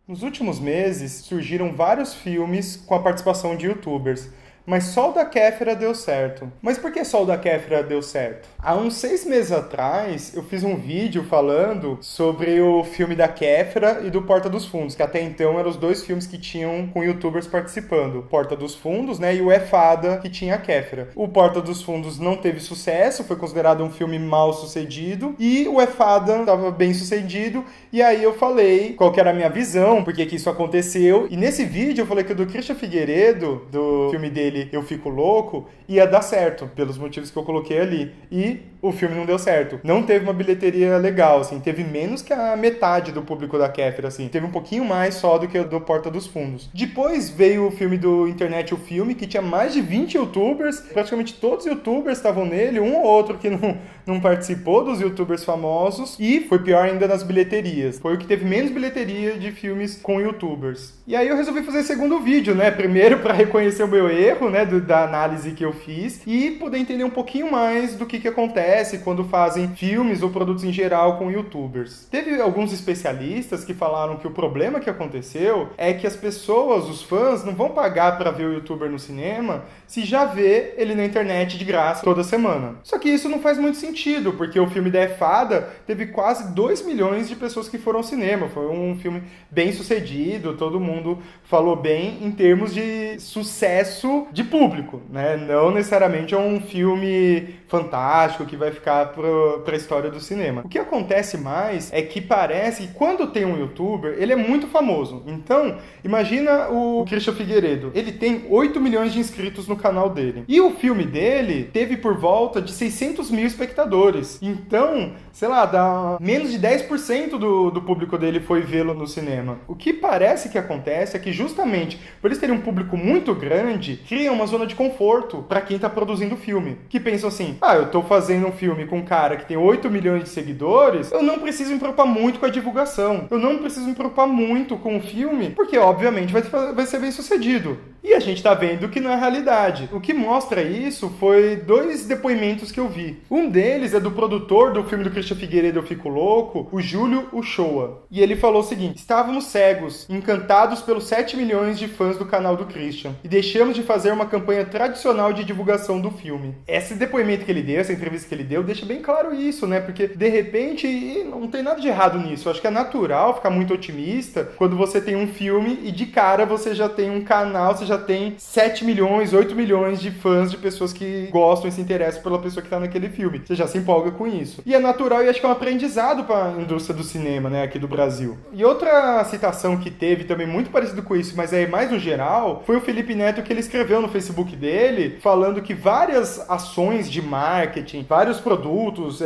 Nos últimos meses, surgiram vários filmes com a participação de youtubers, mas só o da Kéfera deu certo. Mas por que só o da Kéfera deu certo? Há uns 6 meses atrás, eu fiz um vídeo falando sobre o filme da Kéfera e do Porta dos Fundos, que até então eram os dois filmes que tinham com youtubers participando. Porta dos Fundos, né, e o É Fada, que tinha a Kéfera. O Porta dos Fundos não teve sucesso, foi considerado um filme mal sucedido, e o É Fada estava bem sucedido, e aí eu falei qual que era a minha visão, por que isso aconteceu, e nesse vídeo eu falei que o do Christian Figueiredo, do filme dele Eu Fico Louco, ia dar certo, pelos motivos que eu coloquei ali. E o filme não deu certo. Não teve uma bilheteria legal, assim, teve menos que a metade do público da Kéfera, assim. Teve um pouquinho mais só do que o do Porta dos Fundos. Depois veio o filme do Internet, o Filme, que tinha mais de 20 youtubers, praticamente todos os youtubers estavam nele, um ou outro que não participou dos youtubers famosos, e foi pior ainda nas bilheterias. Foi o que teve menos bilheteria de filmes com youtubers. E aí eu resolvi fazer esse segundo vídeo, né? Primeiro para reconhecer o meu erro, né, da análise que eu fiz, e poder entender um pouquinho mais do que acontece quando fazem filmes ou produtos em geral com youtubers. Teve alguns especialistas que falaram que o problema que aconteceu é que as pessoas, os fãs, não vão pagar para ver o youtuber no cinema se já vê ele na internet de graça toda semana. Só que isso não faz muito sentido, porque o filme da É Fada teve quase 2 milhões de pessoas que foram ao cinema. Foi um filme bem sucedido, todo mundo falou bem em termos de sucesso de público, né? Não necessariamente é um filme fantástico que vai ficar para a história do cinema. O que acontece mais é que parece que quando tem um youtuber, ele é muito famoso. Então, imagina o Christian Figueiredo. Ele tem 8 milhões de inscritos no canal dele. E o filme dele teve por volta de 600 mil espectadores. Então, sei lá, dá menos de 10% do público dele foi vê-lo no cinema. O que parece que acontece é que justamente por eles terem um público muito grande, cria uma zona de conforto para quem tá produzindo o filme. Que pensam assim, eu tô fazendo um filme com um cara que tem 8 milhões de seguidores, eu não preciso me preocupar muito com a divulgação. Eu não preciso me preocupar muito com o filme, porque obviamente vai ser bem sucedido. E a gente tá vendo que não é realidade. O que mostra isso foi 2 depoimentos que eu vi. Um deles é do produtor do filme do Christian Figueiredo Eu Fico Louco, o Júlio Uchoa. E ele falou o seguinte: estávamos cegos, encantados pelos 7 milhões de fãs do canal do Christian, e deixamos de fazer uma campanha tradicional de divulgação do filme. Esse depoimento que ele deu, essa entrevista que ele deu, deixa bem claro isso, né? Porque, de repente, não tem nada de errado nisso. Eu acho que é natural ficar muito otimista quando você tem um filme e de cara você já tem um canal, você já tem 7 milhões, 8 milhões de fãs, de pessoas que gostam e se interessam pela pessoa que tá naquele filme. Você já se empolga com isso. E é natural e acho que é um aprendizado para a indústria do cinema, né, aqui do Brasil. E outra citação que teve também muito parecido com isso, mas é mais no geral, foi o Felipe Neto que ele escreveu no Facebook dele, falando que várias ações de marketing, vários produtos,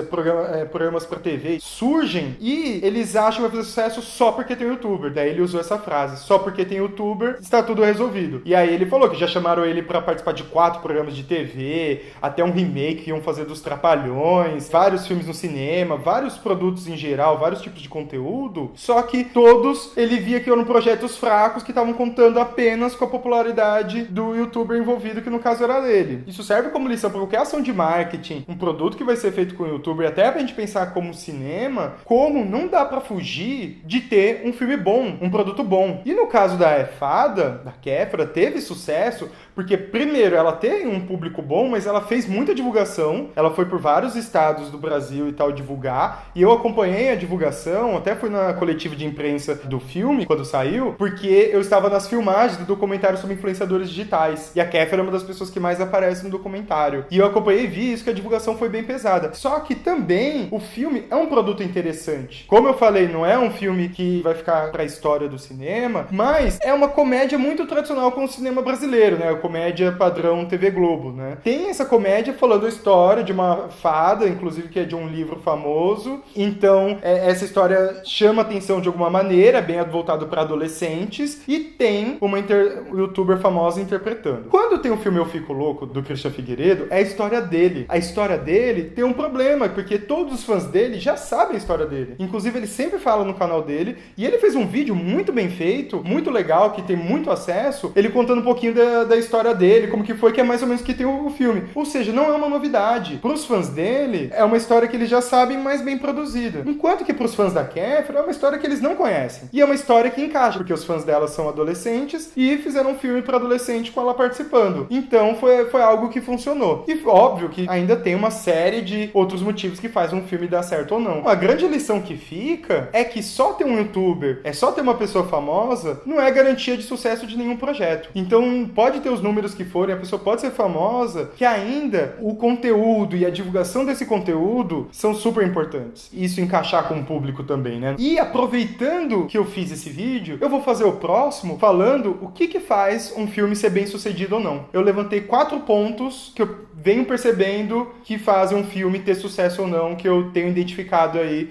programas para TV surgem e eles acham que vai fazer sucesso só porque tem youtuber. Daí ele usou essa frase: só porque tem youtuber, está tudo resolvido. E aí ele falou que já chamaram ele para participar de 4 programas de TV, até um remake que iam fazer dos Trapalhões, vários filmes no cinema, vários produtos em geral, vários tipos de conteúdo, só que todos ele via que eram projetos fracos que estavam contando apenas com a popularidade do youtuber envolvido, que no caso era dele. Isso serve como lição para qualquer ação de marketing, um produto que vai ser feito com o youtuber, até pra gente pensar como cinema, como não dá pra fugir de ter um filme bom, um produto bom. E no caso da É Fada, da Kéfera, teve sucesso porque, primeiro, ela tem um público bom, mas ela fez muita divulgação, ela foi por vários estados do Brasil e tal divulgar, e eu acompanhei a divulgação, até fui na coletiva de imprensa do filme, quando saiu, porque eu estava nas filmagens do documentário sobre influenciadores digitais, e a Kéfera é uma das pessoas que mais aparece no documentário. E eu acompanhei e vi isso, que a divulgação foi bem pesada. Só que também o filme é um produto interessante. Como eu falei, não é um filme que vai ficar pra história do cinema, mas é uma comédia muito tradicional com o cinema brasileiro, né? Comédia padrão TV Globo, né? Tem essa comédia falando a história de uma fada, inclusive que é de um livro famoso. Então, essa história chama atenção de alguma maneira, bem voltado para adolescentes, e tem uma youtuber famosa interpretando. Quando tem o filme Eu Fico Louco, do Christian Figueiredo, é a história dele. A história dele tem um problema, porque todos os fãs dele já sabem a história dele. Inclusive, ele sempre fala no canal dele, e ele fez um vídeo muito bem feito, muito legal, que tem muito acesso. Ele contando um pouquinho da história dele, como que foi, que é mais ou menos que tem o filme. Ou seja, não é uma novidade. Pros fãs dele, é uma história que eles já sabem, mais bem produzida. Enquanto que pros fãs da Kéfera, é uma história que eles não conhecem. E é uma história que encaixa, porque os fãs dela são adolescentes e fizeram um filme para adolescente com ela participando. Então foi algo que funcionou. E óbvio que ainda tem uma série de outros motivos que faz um filme dar certo ou não. A grande lição que fica é que só ter um youtuber, só ter uma pessoa famosa, não é garantia de sucesso de nenhum projeto. Então pode ter os números que forem, a pessoa pode ser famosa, que ainda o conteúdo e a divulgação desse conteúdo são super importantes. Isso encaixar com o público também, né? E aproveitando que eu fiz esse vídeo, eu vou fazer o próximo falando o que faz um filme ser bem sucedido ou não. Eu levantei 4 pontos que eu venho percebendo que fazem um filme ter sucesso ou não, que eu tenho identificado aí